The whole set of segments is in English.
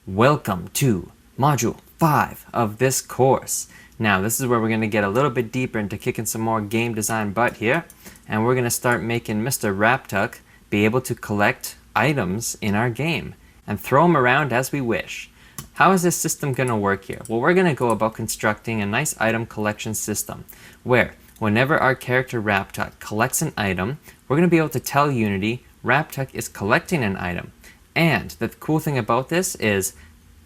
Welcome to Module 5 of this course. Now, this is where we're going to get a little bit deeper into kicking some more game design butt here, and we're going to start making Mr. WrapTuck be able to collect items in our game and throw them around as we wish. How is this system going to work here? Well, we're going to go about constructing a nice item collection system where whenever our character WrapTuck collects an item, we're going to be able to tell Unity WrapTuck is collecting an item. And the cool thing about this is,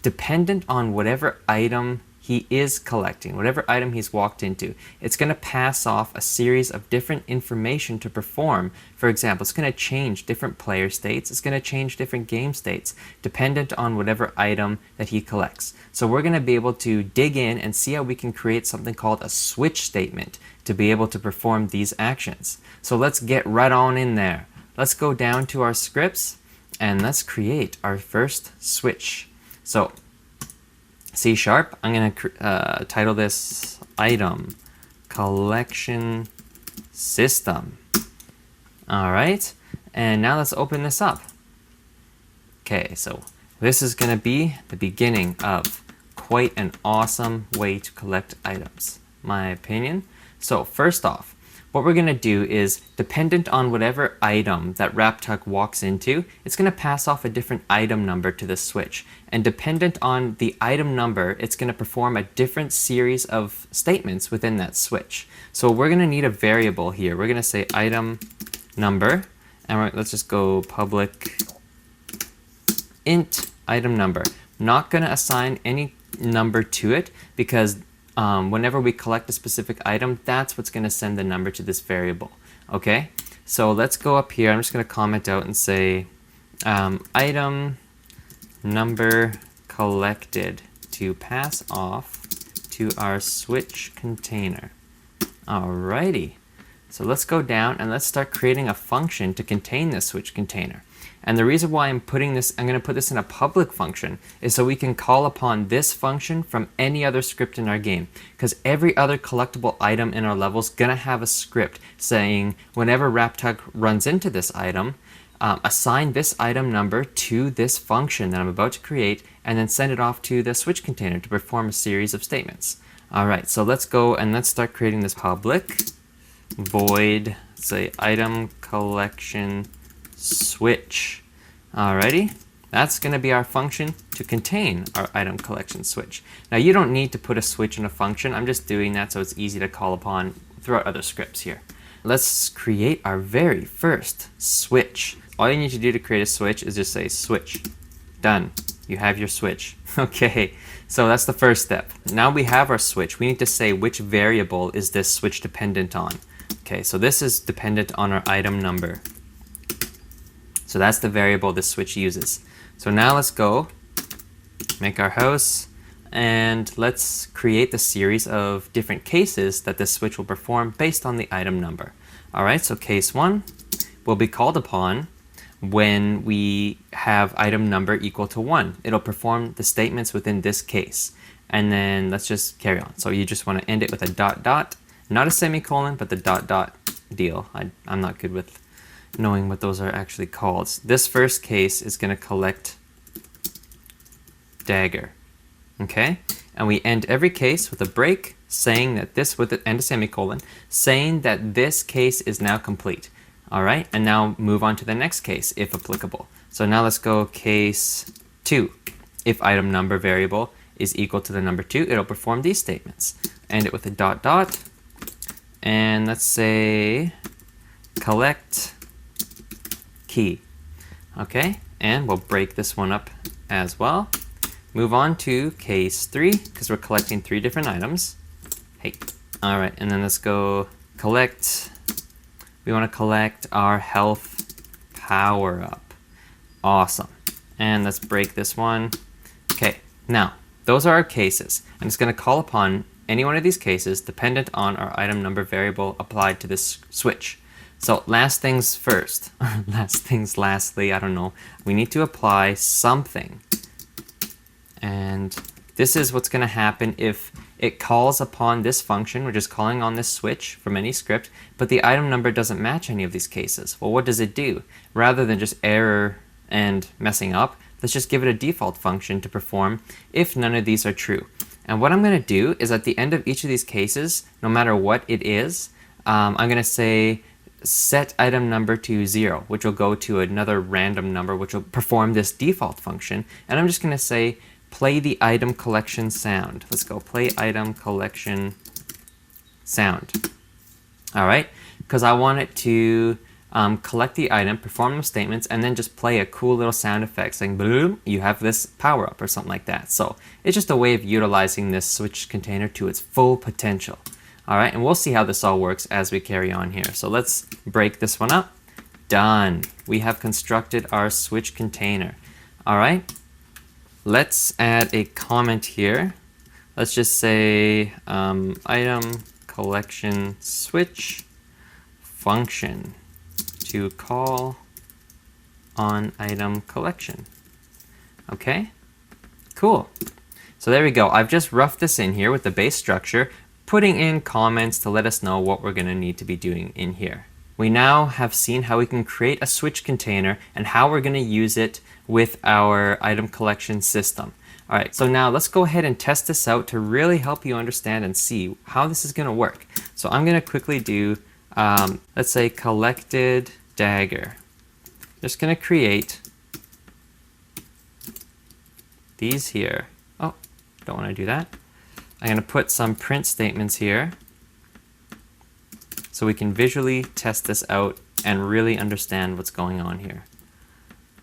dependent on whatever item he is collecting, whatever item he's walked into, it's going to pass off a series of different information to perform. For example, it's going to change different player states, it's going to change different game states, dependent on whatever item that he collects. So we're going to be able to dig in and see how we can create something called a switch statement to be able to perform these actions. So let's get right on in there. Let's go down to our scripts and let's create our first switch. So C#, I'm going to title this item collection system. All right, and now let's open this up. Okay, so this is going to be the beginning of quite an awesome way to collect items, my opinion. So first off, what we're going to do is, dependent on whatever item that WrapTuck walks into, it's going to pass off a different item number to the switch. And dependent on the item number, it's going to perform a different series of statements within that switch. So we're going to need a variable here. We're going to say item number, and let's just go public int item number. Not going to assign any number to it because whenever we collect a specific item, that's what's going to send the number to this variable. Okay, so let's go up here. I'm just going to comment out and say item number collected to pass off to our switch container. Alrighty, so let's go down and let's start creating a function to contain this switch container. And the reason why I'm going to put this in a public function is so we can call upon this function from any other script in our game. Because every other collectible item in our level is going to have a script saying whenever WrapTuck runs into this item, assign this item number to this function that I'm about to create, and then send it off to the switch container to perform a series of statements. All right, so let's go and let's start creating this public void, say item collection switch. Alrighty, that's going to be our function to contain our item collection switch. Now you don't need to put a switch in a function. I'm just doing that so it's easy to call upon throughout other scripts here. Let's create our very first switch. All you need to do to create a switch is just say switch. Done. You have your switch. Okay, so that's the first step. Now we have our switch. We need to say which variable is this switch dependent on. Okay, so this is dependent on our item number. So that's the variable this switch uses. So now let's go make our house and let's create the series of different cases that this switch will perform based on the item number. All right, so case 1 will be called upon when we have item number equal to 1. It'll perform the statements within this case. And then let's just carry on. So you just want to end it with a dot dot, not a semicolon, but the dot dot deal. I'm not good with knowing what those are actually called. This first case is going to collect dagger. Okay, and we end every case with a break saying that this, and a semicolon, saying that this case is now complete. All right, and now move on to the next case if applicable. So now let's go case 2. If item number variable is equal to the number 2, it'll perform these statements. End it with a dot dot, and let's say collect key. Okay, and we'll break this one up as well. Move on to case 3 because we're collecting 3 different items. Hey, all right, and then let's go collect. We want to collect our health power up. Awesome. And let's break this one. Okay, now those are our cases. I'm just going to call upon any one of these cases dependent on our item number variable applied to this switch. So last things first, last things lastly, I don't know. We need to apply something. And this is what's going to happen if it calls upon this function, which is calling on this switch from any script, but the item number doesn't match any of these cases. Well, what does it do? Rather than just error and messing up, let's just give it a default function to perform if none of these are true. And what I'm going to do is at the end of each of these cases, no matter what it is, I'm going to say set item number to 0, which will go to another random number, which will perform this default function. And I'm just going to say play the item collection sound. Let's go play item collection sound. All right, because I want it to collect the item, perform those statements, and then just play a cool little sound effect saying, boom, you have this power up or something like that. So it's just a way of utilizing this switch container to its full potential. All right, and we'll see how this all works as we carry on here. So let's break this one up. Done. We have constructed our switch container. All right, let's add a comment here. Let's just say item collection switch function to call on item collection. Okay, cool. So there we go. I've just roughed this in here with the base structure, putting in comments to let us know what we're going to need to be doing in here. We now have seen how we can create a switch container and how we're going to use it with our item collection system. All right, so now let's go ahead and test this out to really help you understand and see how this is going to work. So I'm going to quickly do, let's say collected dagger. Just going to create these here. Oh, don't want to do that. I'm going to put some print statements here so we can visually test this out and really understand what's going on here.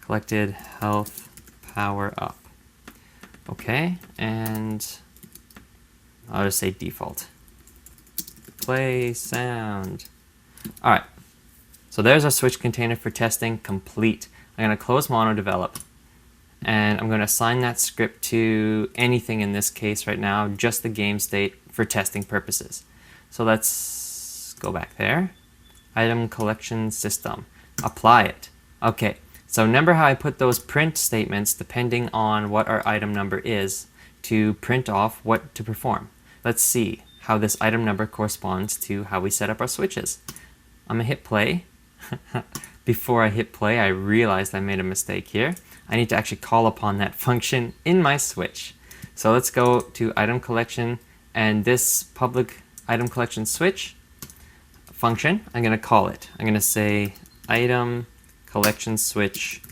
Collected health power up. Okay, and I'll just say default. Play sound. All right, so there's our switch container for testing complete. I'm going to close monodevelop, and I'm going to assign that script to anything in this case right now, just the game state for testing purposes. So let's go back there. Item collection system. Apply it. Okay. So remember how I put those print statements depending on what our item number is to print off what to perform. Let's see how this item number corresponds to how we set up our switches. I'm gonna hit play. Before I hit play, I realized I made a mistake here. I need to actually call upon that function in my switch. So let's go to item collection, and this public item collection switch function, I'm gonna call it. I'm gonna say item collection switch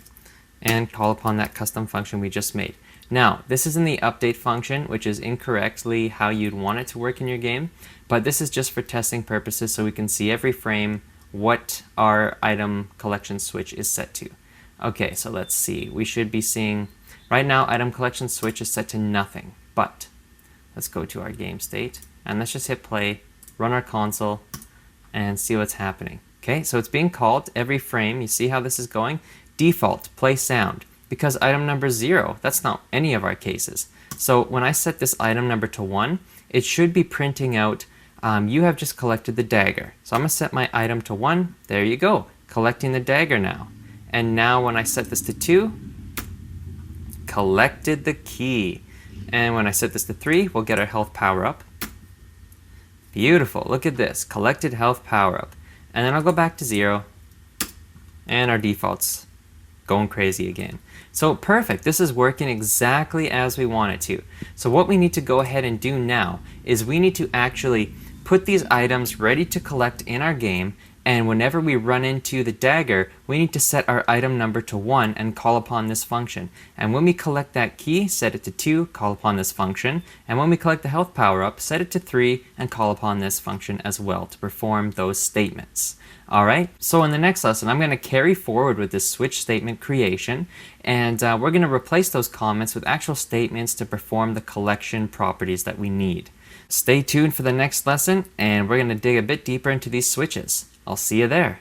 and call upon that custom function we just made. Now, this is in the update function, which is incorrectly how you'd want it to work in your game, but this is just for testing purposes so we can see every frame what our item collection switch is set to. Okay, so let's see. We should be seeing, right now, item collection switch is set to nothing, but let's go to our game state and let's just hit play, run our console, and see what's happening. Okay, so it's being called every frame. You see how this is going? Default, play sound. Because item number 0, that's not any of our cases. So when I set this item number to 1, it should be printing out, you have just collected the dagger. So I'm going to set my item to 1. There you go, collecting the dagger now. And now when I set this to 2, collected the key. And when I set this to 3, we'll get our health power up. Beautiful, look at this, collected health power up. And then I'll go back to 0, and our default's going crazy again. So perfect, this is working exactly as we want it to. So what we need to go ahead and do now is we need to actually put these items ready to collect in our game, and whenever we run into the dagger, we need to set our item number to 1 and call upon this function. And when we collect that key, set it to 2, call upon this function. And when we collect the health power up, set it to 3 and call upon this function as well to perform those statements. All right, so in the next lesson, I'm going to carry forward with this switch statement creation, and we're going to replace those comments with actual statements to perform the collection properties that we need. Stay tuned for the next lesson, and we're going to dig a bit deeper into these switches. I'll see you there.